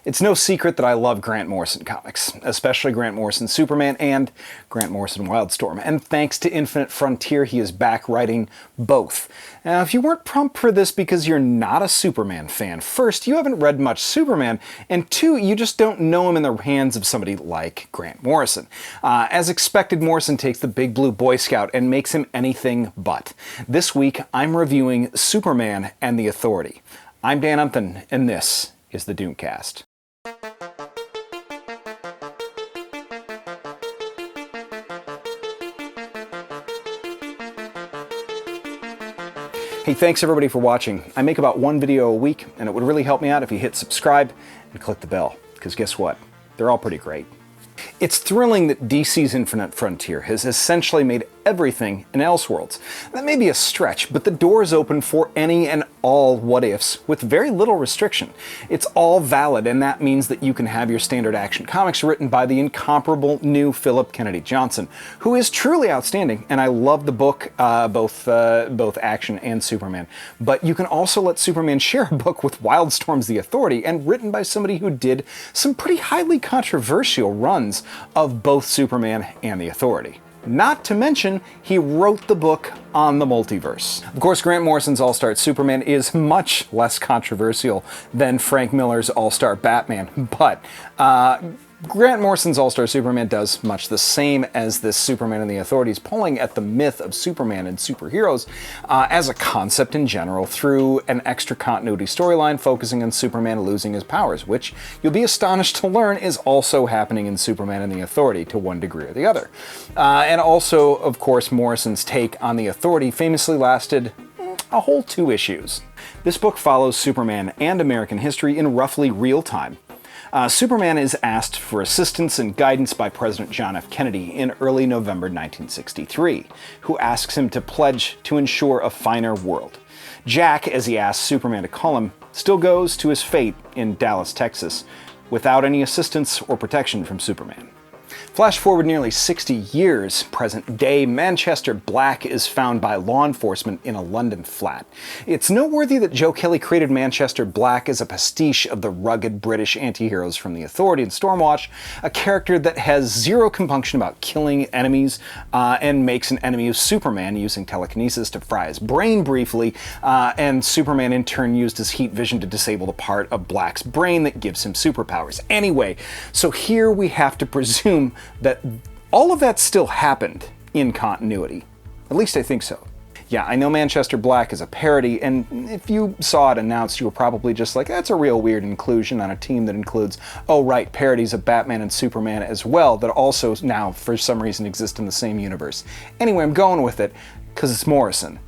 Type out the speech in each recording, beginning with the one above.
It's no secret that I love Grant Morrison comics, especially Grant Morrisons Superman and Grant Morrison Wildstorm, and thanks to Infinite Frontier, he is back writing both. Now, if you weren't prompt for this because you're not a Superman fan, first, you haven't read much Superman, and two, you just don't know him in the hands of somebody like Grant Morrison. As expected, Morrison takes the big blue Boy Scout and makes him anything but. This week, I'm reviewing Superman and the Authority. I'm Dan Umpton, and this is the Doomcast. Hey, thanks everybody for watching. I make about one video a week, and it would really help me out if you hit subscribe and click the bell, because guess what? They're all pretty great. It's thrilling that DC's Infinite Frontier has essentially made everything in Elseworlds. That may be a stretch, but the door is open for any and all what-ifs with very little restriction. It's all valid, and that means that you can have your standard Action Comics written by the incomparable new Philip Kennedy Johnson, who is truly outstanding, and I love the book, both Action and Superman. But you can also let Superman share a book with Wildstorm's The Authority, and written by somebody who did some pretty highly controversial runs of both Superman and The Authority. Not to mention, he wrote the book on the multiverse. Of course, Grant Morrison's All-Star Superman is much less controversial than Frank Miller's All-Star Batman, but Grant Morrison's All-Star Superman does much the same as this Superman and the Authorities, pulling at the myth of Superman and superheroes as a concept in general through an extra continuity storyline focusing on Superman losing his powers, which you'll be astonished to learn is also happening in Superman and the Authority to one degree or the other. And also, of course, Morrison's take on the Authority famously lasted a whole 2 issues. This book follows Superman and American history in roughly real time. Superman is asked for assistance and guidance by President John F. Kennedy in early November 1963, who asks him to pledge to ensure a finer world. Jack, as he asks Superman to call him, still goes to his fate in Dallas, Texas, without any assistance or protection from Superman. Flash forward nearly 60 years, present day, Manchester Black is found by law enforcement in a London flat. It's noteworthy that Joe Kelly created Manchester Black as a pastiche of the rugged British anti-heroes from the Authority and Stormwatch, a character that has zero compunction about killing enemies and makes an enemy of Superman using telekinesis to fry his brain briefly, and Superman in turn used his heat vision to disable the part of Black's brain that gives him superpowers. Anyway, so here we have to presume that all of that still happened in continuity. At least I think so. Yeah, I know Manchester Black is a parody, and if you saw it announced, you were probably just like, that's a real weird inclusion on a team that includes, oh right, parodies of Batman and Superman as well, that also now, for some reason, exist in the same universe. Anyway, I'm going with it, because it's Morrison.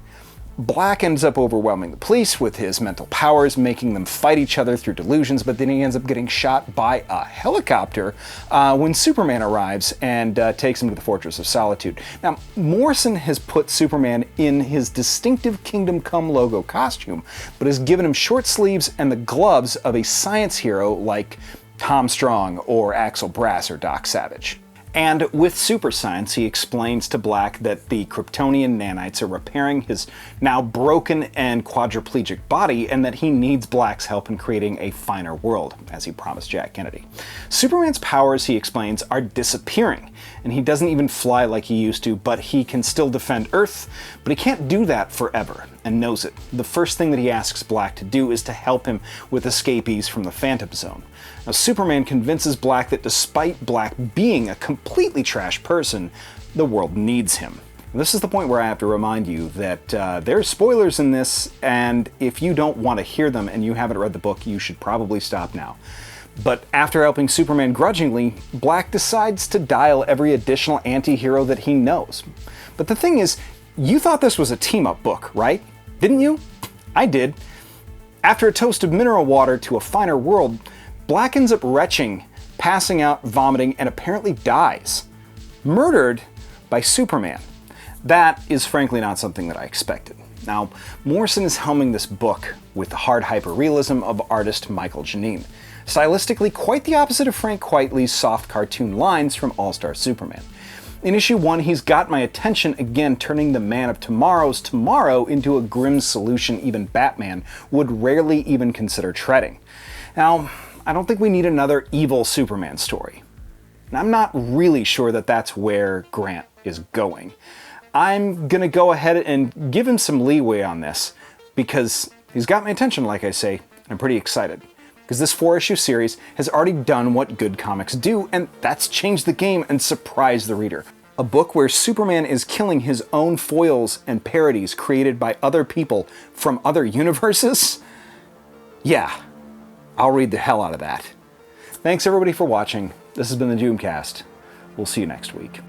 Black ends up overwhelming the police with his mental powers, making them fight each other through delusions, but then he ends up getting shot by a helicopter when Superman arrives and takes him to the Fortress of Solitude. Now, Morrison has put Superman in his distinctive Kingdom Come logo costume, but has given him short sleeves and the gloves of a science hero like Tom Strong or Axel Brass or Doc Savage. And with super science, he explains to Black that the Kryptonian nanites are repairing his now broken and quadriplegic body, and that he needs Black's help in creating a finer world, as he promised Jack Kennedy. Superman's powers, he explains, are disappearing, and he doesn't even fly like he used to, but he can still defend Earth, but he can't do that forever, and knows it. The first thing that he asks Black to do is to help him with escapees from the Phantom Zone. Now, Superman convinces Black that despite Black being a completely trash person, the world needs him. This is the point where I have to remind you that there's spoilers in this, and if you don't want to hear them and you haven't read the book, you should probably stop now. But after helping Superman grudgingly, Black decides to dial every additional anti-hero that he knows. But the thing is, you thought this was a team-up book, right? Didn't you? I did. After a toast of mineral water to a finer world, Black ends up retching, passing out, vomiting, and apparently dies. Murdered by Superman. That is frankly not something that I expected. Now, Morrison is helming this book with the hard hyperrealism of artist Michael Janine. Stylistically, quite the opposite of Frank Quitely's soft cartoon lines from All-Star Superman. In issue 1, he's got my attention again, turning the Man of Tomorrow's tomorrow into a grim solution even Batman would rarely even consider treading. Now, I don't think we need another evil Superman story. And I'm not really sure that that's where Grant is going. I'm gonna go ahead and give him some leeway on this because he's got my attention, like I say. I'm pretty excited because this 4-issue series has already done what good comics do, and that's changed the game and surprised the reader. A book where Superman is killing his own foils and parodies created by other people from other universes? Yeah, I'll read the hell out of that. Thanks everybody for watching. This has been the Doomcast. We'll see you next week.